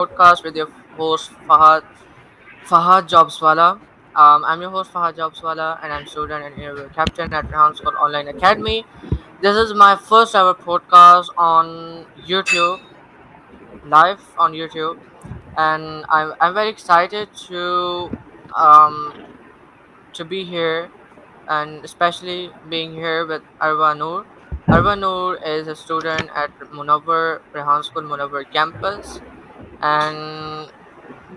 podcast with your host Fahad Jobswala. I'm your host Fahad Jobswala, and I'm student and interview captain at Rehan School Online Academy. This is my first ever podcast on YouTube, live on YouTube, and I'm very excited um to be here, and especially being here with Arwa Noor. Arwa Noor is a student at Munawar Rehan School Munawar campus, and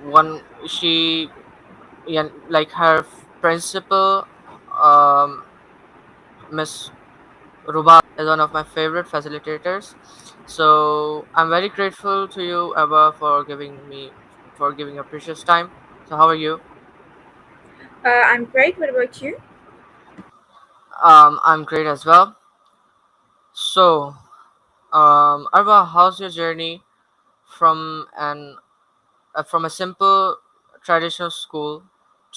one she yeah, like her principal, um, Miss Ruba is one of my favorite facilitators. So I'm very grateful to you, Eva, for giving your precious time. So how are you? I'm great. What about you? I'm great as well. So, Arva, how's your journey from from a simple traditional school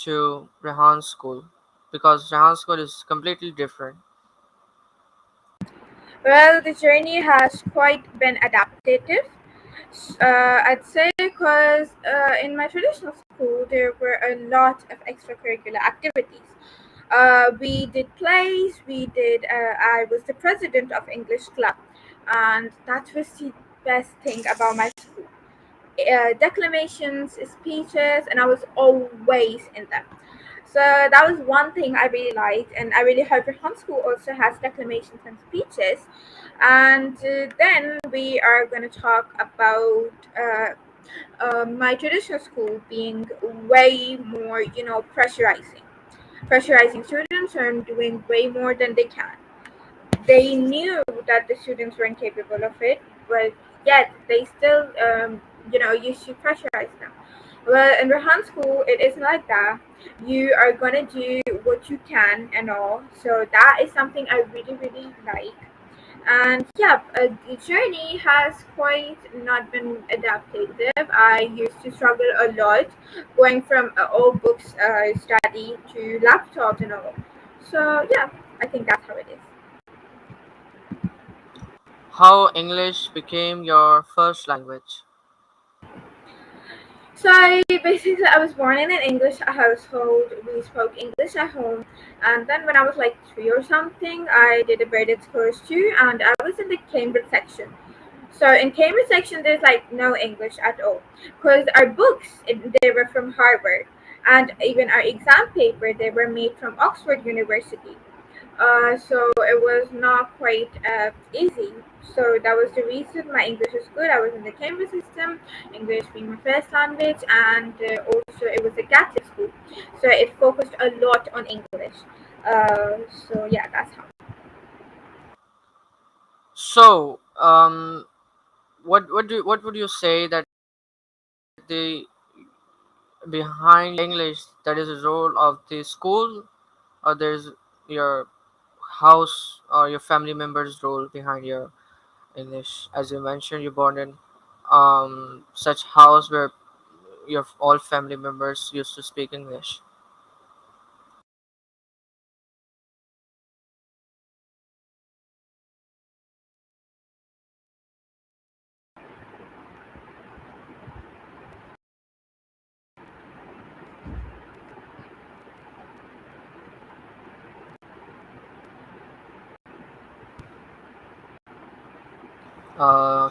to Rehan School? Because Rehan School is completely different. Well, the journey has quite been adaptative. I'd say because in my traditional school there were a lot of extracurricular activities. We did plays. I was the president of English club, and that was the best thing about my school. Declamations, speeches, and I was always in them. So that was one thing I really liked, and I really hope your home school also has declamations and speeches. And then we are going to talk about my traditional school being way more, pressurizing students and doing way more than they can. They knew that the students weren't capable of it, but yet they still, used to pressurize them. Well, in Rahan school, it isn't like that. You are gonna do what you can and all. So that is something I really, really like. And yeah, the journey has quite not been adaptative. I used to struggle a lot going from all books study to laptops and all. So yeah, I think that's how it is. How English became your first language? So basically, I was born in an English household. We spoke English at home, and then when I was like 3 or something, I did a Braided course too, and I was in the Cambridge section. So in Cambridge section, there's like no English at all, because our books they were from Harvard, and even our exam paper they were made from Oxford University. So it was not quite easy. So that was the reason my English was good. I was in the Cambridge system, English being my first language, and also it was a Catholic school, so it focused a lot on English. So yeah, that's how. So, what would you say that the behind English, that is the role of the school, or there's your house or your family members' role behind your English? As you mentioned, you're born in such house where your all family members used to speak English.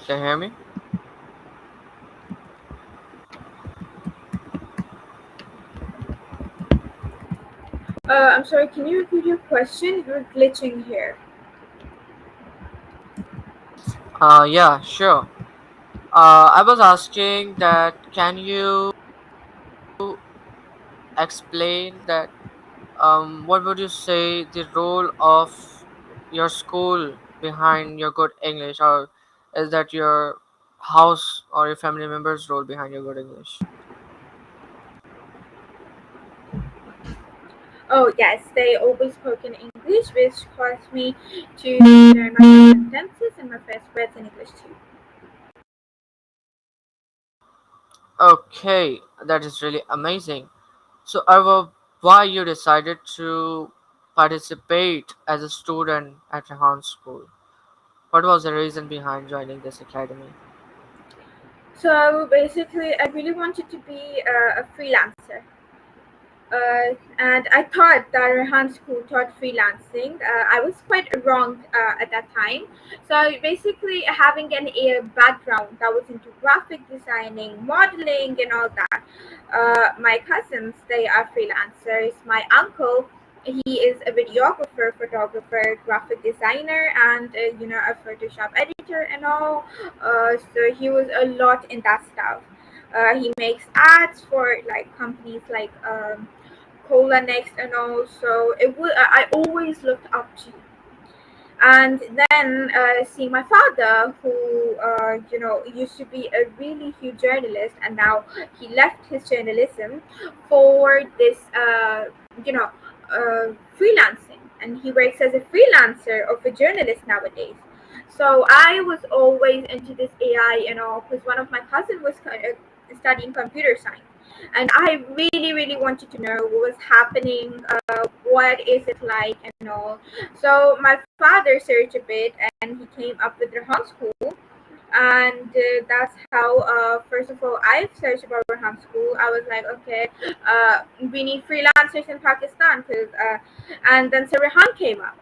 Can you hear me? I'm sorry. Can you repeat your question? You're glitching here. Yeah, sure. I was asking that can you explain that what would you say the role of your school behind your good English, or is that your house or your family members' role behind your good English? Oh yes, they always spoke in English, which caused me to learn my first sentences and my first words in English too. Okay, that is really amazing. So, Arva, why you decided to participate as a student at Rehan School? What was the reason behind joining this academy? So basically, I really wanted to be a freelancer. And I thought that Rehan School taught freelancing. I was quite wrong at that time. So basically, having a background that was into graphic designing, modeling, and all that. My cousins, they are freelancers. My uncle, he is a videographer, photographer, graphic designer, and a Photoshop editor and all. So he was a lot in that stuff. He makes ads for like companies like Cola next and all. So it would I always looked up to. And then seeing my father, who used to be a really huge journalist, and now he left his journalism for this you know freelancing, and he works as a freelancer of a journalist nowadays. So I was always into this AI and all, because one of my cousins was studying computer science, and I really really wanted to know what was happening, what is it like and all. So my father searched a bit, and he came up with Rahan School, and that's how. First of all, I searched about Rahan School. I was like, okay, we need freelancers in Pakistan, and then Sir Rehan came up.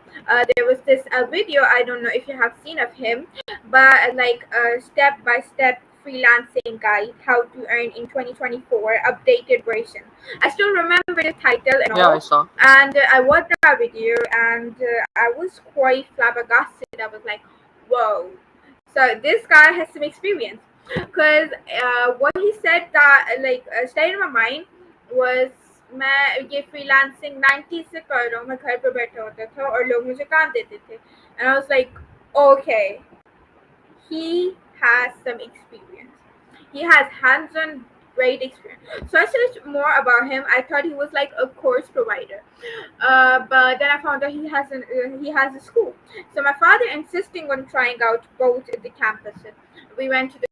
There was this video. I don't know if you have seen of him, but like a step by step freelancing guide, how to earn in 2024 updated version. I still remember the title and Yeah, I all, saw. and I watched that video, and I was quite flabbergasted. I was like, whoa, so this guy has some experience, because what he said that stayed in my mind was, मैं ये freelancing 90 से कर रहा हूँ, मैं घर पे बैठा होता था और लोग मुझे काम देते थे, and I was like, okay, he has some experience. He has hands-on great experience. So I searched more about him. I thought he was like a course provider, but then I found out he has a school. So my father insisting on trying out both the campuses. We went to the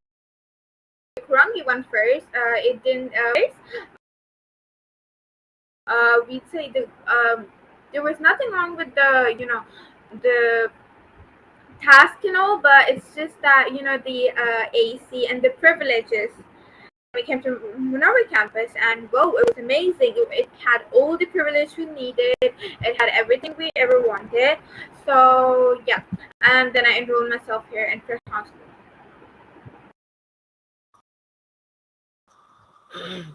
Kurangi one first. It didn't. We'd say there was nothing wrong with the task and all, but it's just that the AC and the privileges. We came to Munawar campus, and whoa, it was amazing. It had all the privilege we needed. It had everything we ever wanted. So yeah, and then I enrolled myself here in Fresh School.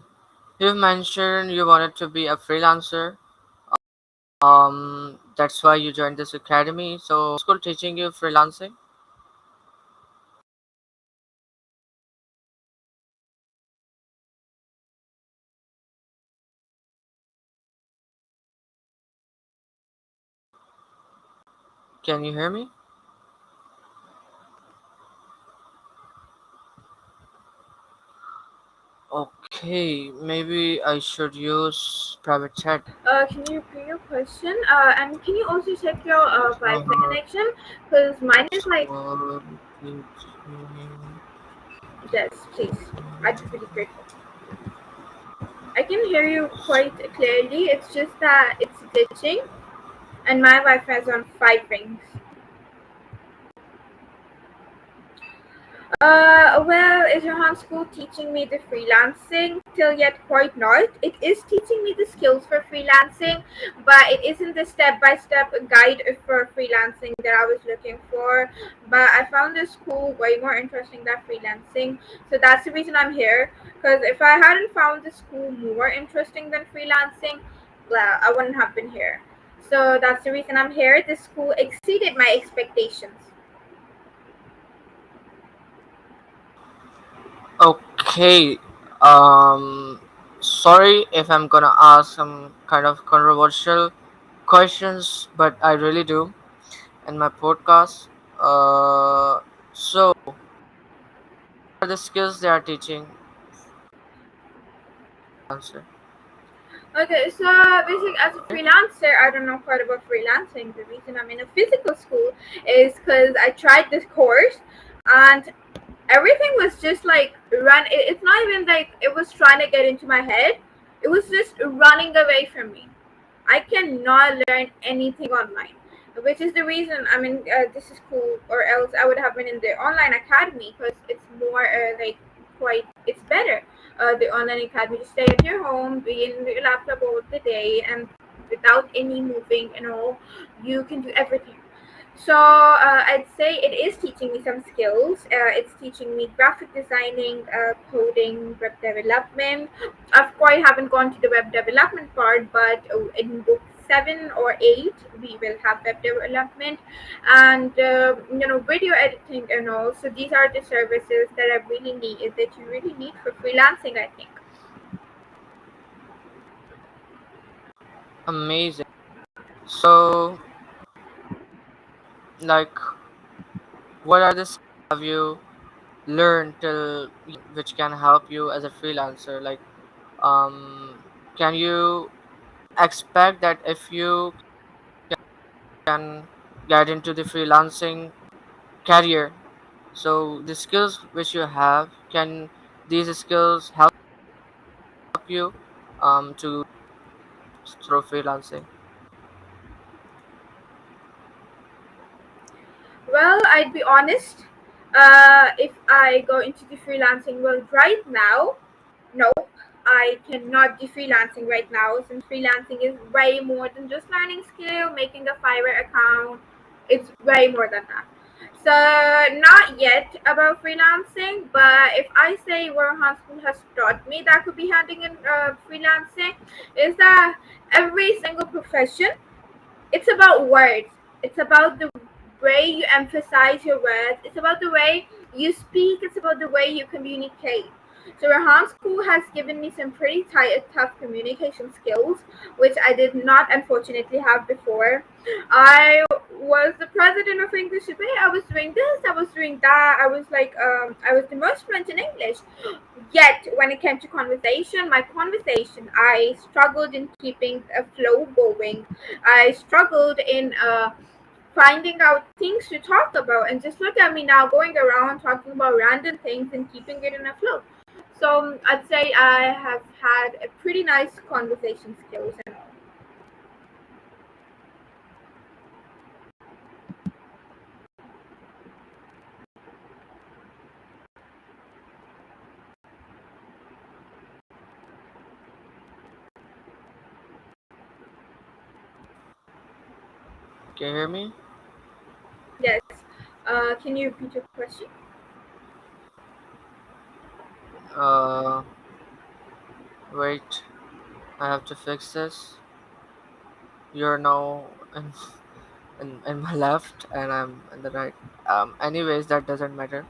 You mentioned you wanted to be a freelancer. That's why you joined this academy. So, school teaching you freelancing? Can you hear me? Okay, maybe I should use private chat. Can you repeat your question? And can you also check your Wi-Fi Uh, connection? Because mine is like, school teaching. yes, please. I'd be really grateful. I can hear you quite clearly. It's just that it's glitching, and my Wi-Fi is on 5 rings. Well, is Johan School teaching me the freelancing? Till yet, quite not. It is teaching me the skills for freelancing, but it isn't the step-by-step guide for freelancing that I was looking for. But I found this school way more interesting than freelancing, so that's the reason I'm here. Because if I hadn't found the school more interesting than freelancing, well, I wouldn't have been here. So that's the reason I'm here. This school exceeded my expectations. Okay. Um, Sorry if I'm gonna ask some kind of controversial questions, but I really do in my podcast. So, what are the skills they are teaching? Answer. Okay, so basically, as a freelancer, I don't know quite about freelancing. The reason I'm in a physical school is because I tried this course, and everything was just like It's not even like it was trying to get into my head. It was just running away from me. I cannot learn anything online, which is the reason I'm in this school, or else I would have been in the online academy, because it's more like it's better. The online academy, just stay at your home, be in your laptop all the day, and without any moving and all, you can do everything. So I'd say it is teaching me some skills. It's teaching me graphic designing, coding, web development. Of course, I haven't gone to the web development part, but in book 7 or 8, we will have web development and video editing and all. So these are the services that I really need, that you really need for freelancing, I think. Amazing. So, like, what are the skills have you learned till which can help you as a freelancer? Like, can you expect that if you can get into the freelancing career, so the skills which you have, can these skills help you to through freelancing? Well, I'd be honest. If I go into the freelancing world right now, no, I cannot do freelancing right now, since freelancing is way more than just learning skill, making a Fiverr account. It's way more than that. So not yet about freelancing, but if I say what Hans School has taught me that could be handling in freelancing, is that every single profession, it's about words. It's about the way you emphasize your words. It's about the way you speak. It's about the way you communicate. So Rahan School has given me some pretty tough communication skills, which I did not unfortunately have before. I was the president of English Debate. I was doing this. I was doing that. I was the most fluent in English. Yet, when it came to conversation, my conversation, I struggled in keeping a flow going. I struggled in finding out things to talk about, and just look at me now going around talking about random things and keeping it in a flow. So I'd say I have had a pretty nice conversation skills and all. Can you hear me? Yes. Can you repeat your question? uh Wait, I have to fix this. You're now in my left and I'm in the right. Anyways, that doesn't matter.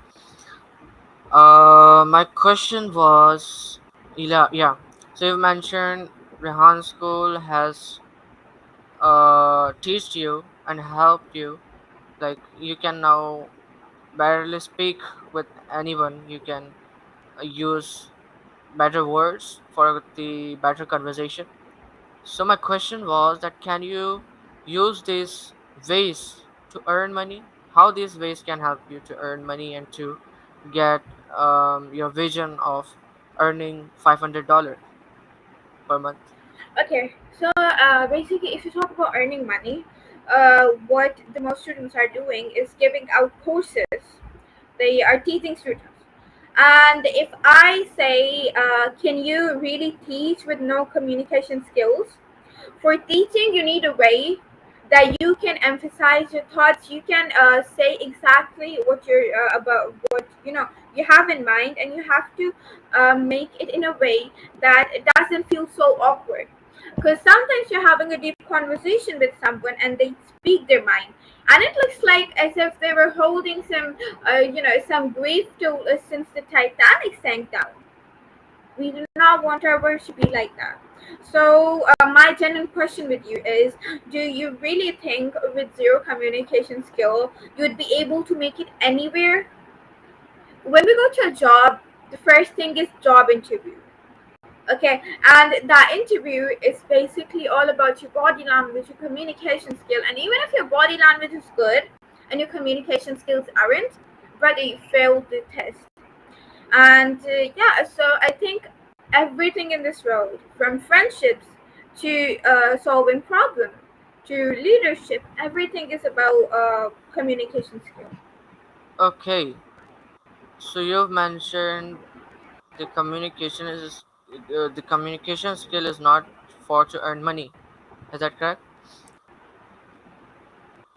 My question was, yeah. So you mentioned Rehan School has teached you and helped you. Like you can now barely speak with anyone. You can use better words for the better conversation. So my question was that can you use these ways to earn money? How these ways can help you to earn money and to get your vision of earning $500 per month? Okay, so basically, if you talk about earning money, what the most students are doing is giving out courses. They are teaching students. And if I say, can you really teach with no communication skills? For teaching, you need a way that you can emphasize your thoughts. You can say exactly what you're about, what you have in mind, and you have to make it in a way that it doesn't feel so awkward. Because sometimes you're having a deep conversation with someone and they speak their mind, and it looks like as if they were holding some grief to since the Titanic sank down. We do not want our words to be like that. So, my genuine question with you is, do you really think with zero communication skill, you would be able to make it anywhere? When we go to a job, the first thing is job interview. Okay, and that interview is basically all about your body language, your communication skill, and even if your body language is good and your communication skills aren't, but you failed the test. And yeah, so I think everything in this world, from friendships to solving problems to leadership, everything is about communication skill. Okay, so you've mentioned. the communication is the communication skill is not for to earn money. Is that correct?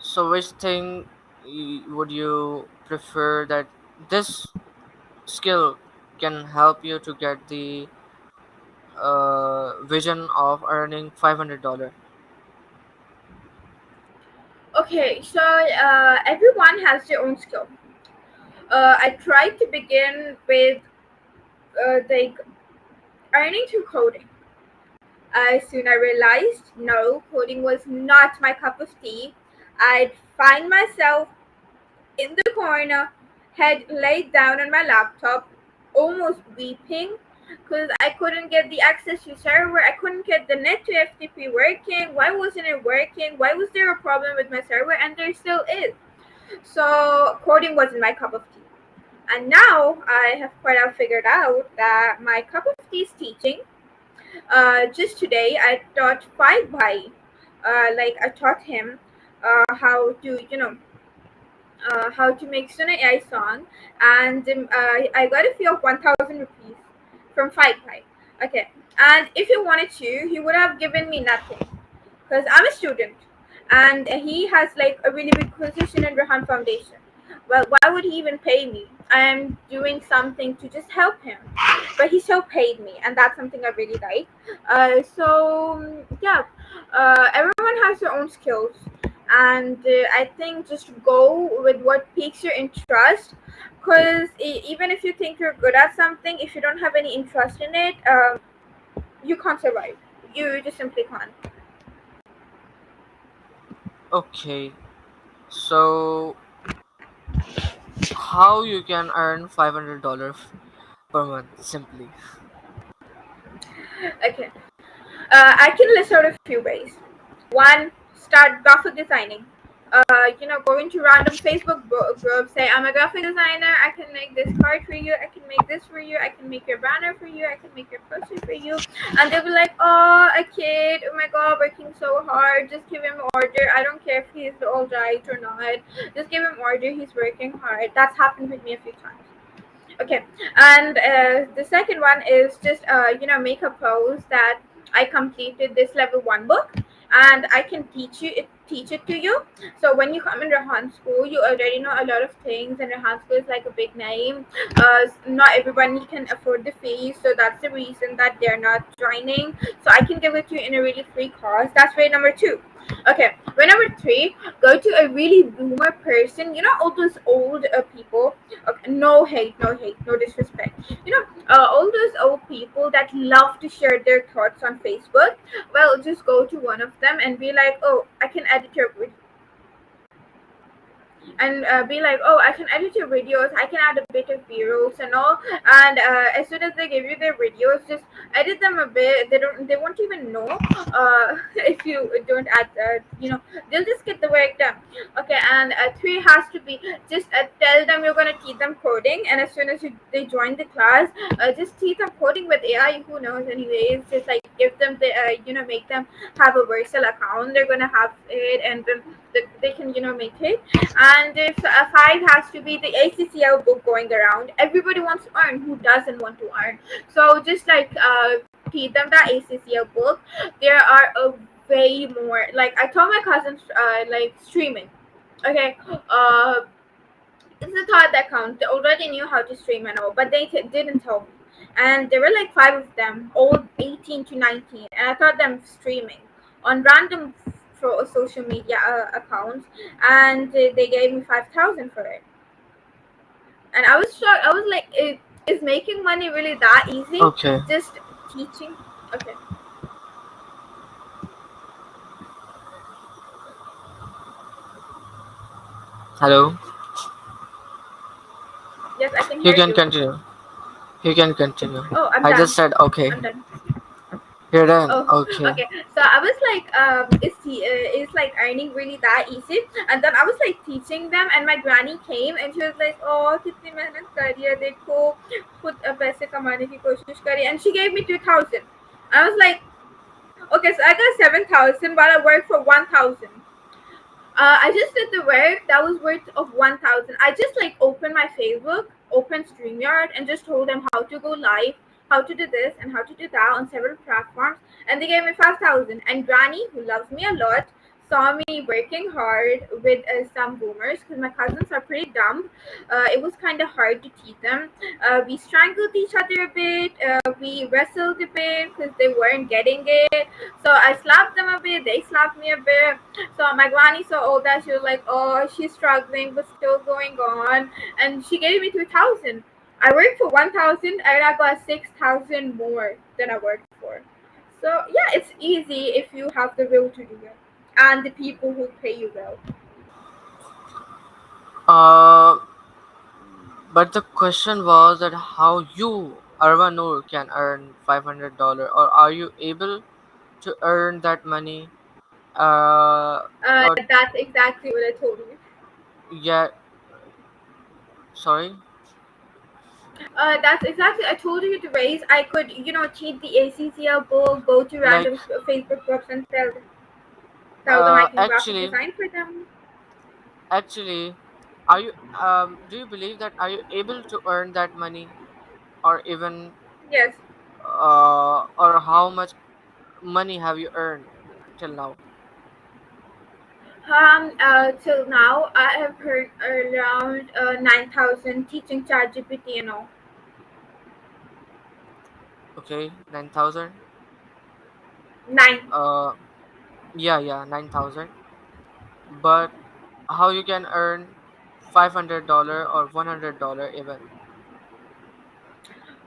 So which thing would you prefer that this skill can help you to get the vision of earning $500? Okay, so everyone has their own skill. I tried to begin with like earning through coding. Soon I realized no, coding was not my cup of tea. I'd find myself in the corner, head laid down on my laptop, almost weeping because I couldn't get the access to server. I couldn't get the net to FTP working. Why wasn't it working? Why was there a problem with my server? And there still is. So coding wasn't my cup of tea. And now I have quite out figured out that my cup of tea is teaching. Just today, I taught Five by, like I taught him how to, how to make Suna AI song, and I got a fee of 1,000 rupees from Five by. Okay, and if he wanted to, he would have given me nothing because I'm a student, and he has like a really big position in Rahan Foundation. Well, why would he even pay me? I am doing something to just help him, but he still paid me, and that's something I really like. Yeah, everyone has their own skills, and I think just go with what piques your interest. Because even if you think you're good at something, if you don't have any interest in it, you can't survive. You just simply can't. Okay, so how you can earn $500 per month simply? Okay. I can list out a few ways. One, start graphic designing. Go into random Facebook groups, say, I'm a graphic designer, I can make this card for you, I can make this for you, I can make your banner for you, I can make your poster for you. And they'll be like, oh, a kid, oh my god, working so hard, just give him order. I don't care if he's all right or not. Just give him order, he's working hard. That's happened with me a few times. Okay, and the second one is just make a post that I completed this level one book, and I can teach it to you. So when you come in Rahan school, you already know a lot of things, and Rahan school is like a big name. Not everyone can afford the fees, so that's the reason that they're not joining. So I can give it to you in a really free cost. That's way number two. Okay, way number three, go to a really boomer person. You know all those old people. Okay, no hate, no hate, no disrespect. All those old people that love to share their thoughts on Facebook. Well, just go to one of them and be like, oh, I can edit your and be like, oh, I can edit your videos, I can add a bit of b-rolls and all. And as soon as they give you their videos, just edit them a bit. They won't even know if you don't add they'll just get the work done. Okay, and three has to be just tell them you're going to teach them coding, and as soon as they join the class, just teach them coding with AI. Who knows anyways, just like give them the make them have a versal account. They're going to have it, and then they can make it. And if five has to be the ACCL book going around, everybody wants to earn. Who doesn't want to earn? So just like feed them the ACCL book. There are a way more. Like I told my cousins, like streaming. Okay, it's a thought account. They already knew how to stream and all, but they didn't tell me. And there were like five of them, all 18 to 19, and I taught them streaming on random social media accounts, and they gave me 5,000 for it. And I was shocked. I was like, is making money really that easy? Okay. Just teaching. Okay. Hello. Yes, I can You hear can you. continue. You can continue. Oh, I'm I just done. said okay. I'm done. You're done. Oh, Okay. okay. So I was like, is like earning really that easy? And then I was like teaching them, and my granny came, and she was like, "Oh, कितनी मेहनत कर रही है देखो, खुद पैसे कमाने की कोशिश करी," and she gave me 2,000. I was like, okay, so I got 7,000, but I worked for 1,000. I just did the work that was worth of 1,000. I just like opened my Facebook. opened StreamYard and just told them how to go live, how to do this and how to do that on several platforms, and they gave me 5,000. And Granny, who loves me a lot, saw me working hard with some boomers because my cousins are pretty dumb. It was kind of hard to teach them. We strangled each other a bit. We wrestled a bit because they weren't getting it. So I slapped them a bit. They slapped me a bit. So my granny saw all that. She was like, "Oh, she's struggling, but still going on." And she gave me 2,000. I worked for 1,000, and I got 6,000 more than I worked for. So yeah, it's easy if you have the will to do it, and the people who pay you well. Uh, but the question was that how you, Arwa Noor, can earn $500, or are you able to earn that money? Or That's exactly what I told you. yeah, sorry, That's exactly I told you to raise. I could, cheat the ACCL book, go to like random Facebook groups and tell them I can graphic actually, design for them. actually, are you do you believe that are you able to earn that money, or even Yes. or how much money have you earned till now? Till now, I have heard around 9,000 teaching ChatGPT and all. Okay, 9,000. Nine. Uh, yeah, 9,000. But how you can earn $500 or $100 even?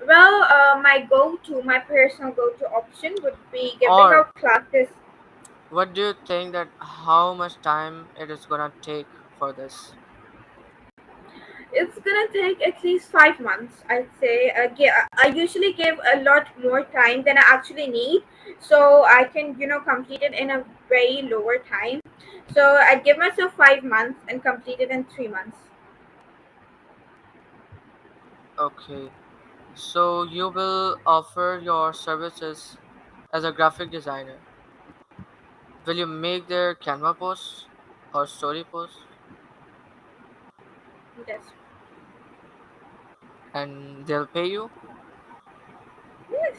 Well, my personal go-to option would be giving Or out classes. what do you think that how much time it is gonna take for this? It's gonna take at least 5 months, I'd say. I usually give a lot more time than I actually need, so I can, complete it in a very lower time. So I'd give myself 5 months and complete it in 3 months. Okay, so you will offer your services as a graphic designer. Will you make their Canva posts or story posts, Yes. and they'll pay you? Yes.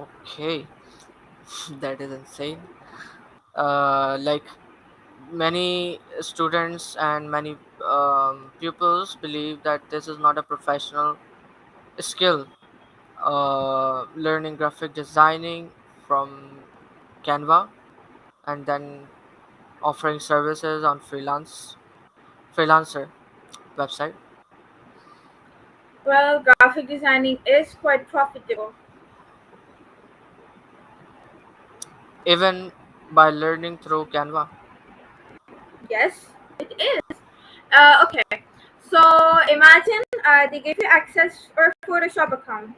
Okay, that is insane. Like many students and many pupils believe that this is not a professional skill. Learning graphic designing from Canva and then offering services on freelancer website, Well, graphic designing is quite profitable. even by learning through Canva. Yes, it is. Okay. So imagine they give you access or Photoshop account,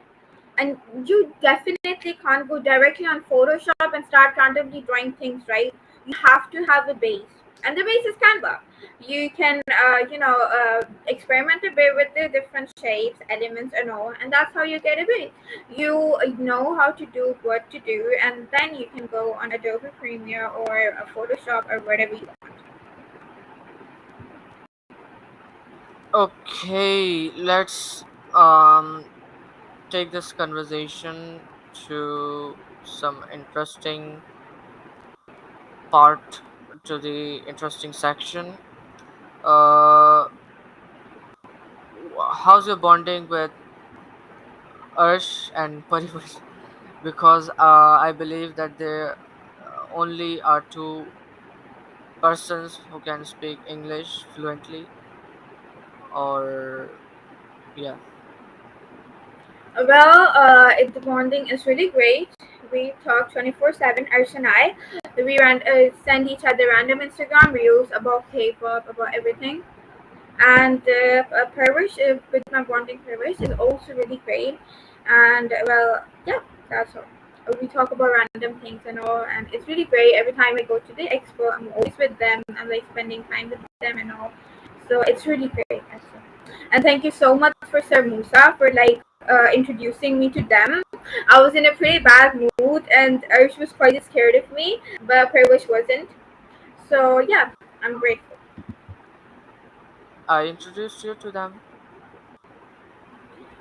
and you definitely can't go directly on Photoshop and start randomly drawing things, right? You have to have a base, and the base is Canva. You can, experiment a bit with the different shapes, elements, and all, and that's how you get a base. You know how to do what to do, and then you can go on Adobe Premiere or Photoshop or whatever you want. Okay, let's um take this conversation to some interesting part, to the interesting section. uh how's your bonding with Arsh and Parivar? Because I believe that there only are two persons who can speak English fluently, or yeah. Well, the bonding is really great. We talk 24/7, Arsh and I. Send each other random Instagram reels about K-pop, about everything. And Parvish, with my bonding Parvish, is also really great. And well, yeah, that's all. We talk about random things and all, and it's really great. Every time I go to the expo, I'm always with them. I'm like spending time with them and all. So it's really great, actually. And thank you so much for Sir Musa for like introducing me to them. I was in a pretty bad mood, and Arsh was quite scared of me, but Parvish wasn't. So yeah, I'm grateful. I introduced you to them.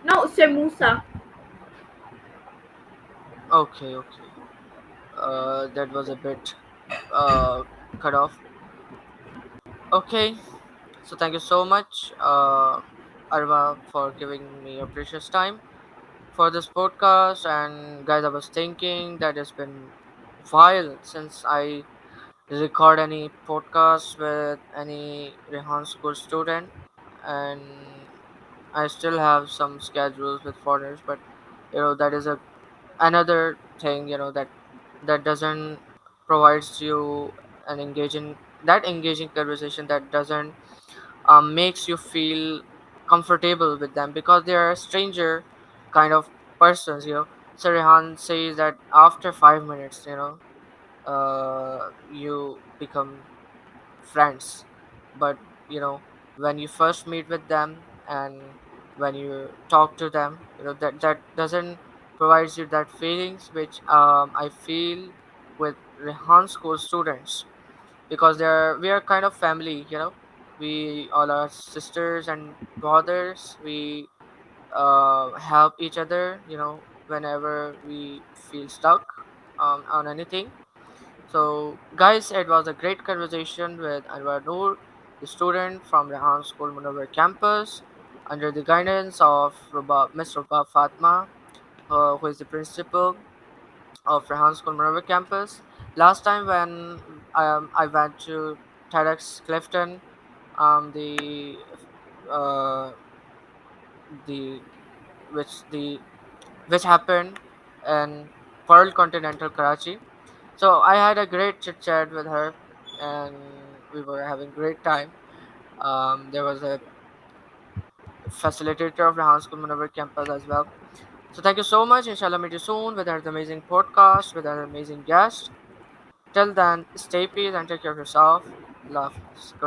No, Sir Musa. Okay, okay. That was a bit uh, cut off. Okay, so thank you so much, Arva, for giving me your precious time for this podcast. And guys, I was thinking that it's been while since I record any podcast with any Rehan school student, and I still have some schedules with foreigners, but that is a another thing, that doesn't provides you an engaging conversation, that doesn't makes you feel comfortable with them, because they are a stranger kind of persons. So Rehan says that after 5 minutes, you become friends. But when you first meet with them, and when you talk to them, that doesn't provides you that feelings which I feel with Rehan school students, because we are kind of family. We all are sisters and brothers. We help each other, whenever we feel stuck on anything. So, guys, it was a great conversation with Arwa Noor, the student from Rehan School Munawar campus, under the guidance of Miss Ruba Fatma, who is the principal of Rehan School Munawar campus. Last time when I went to TEDx Clifton, the uh, the the which happened in Pearl Continental Karachi. So I had a great chit chat with her, and we were having great time. There was a facilitator of Rehan School Munawar campus as well. So thank you so much. Inshallah, meet you soon with another amazing podcast with an amazing guest. Till then, stay peace and take care of yourself. Love. Goodbye.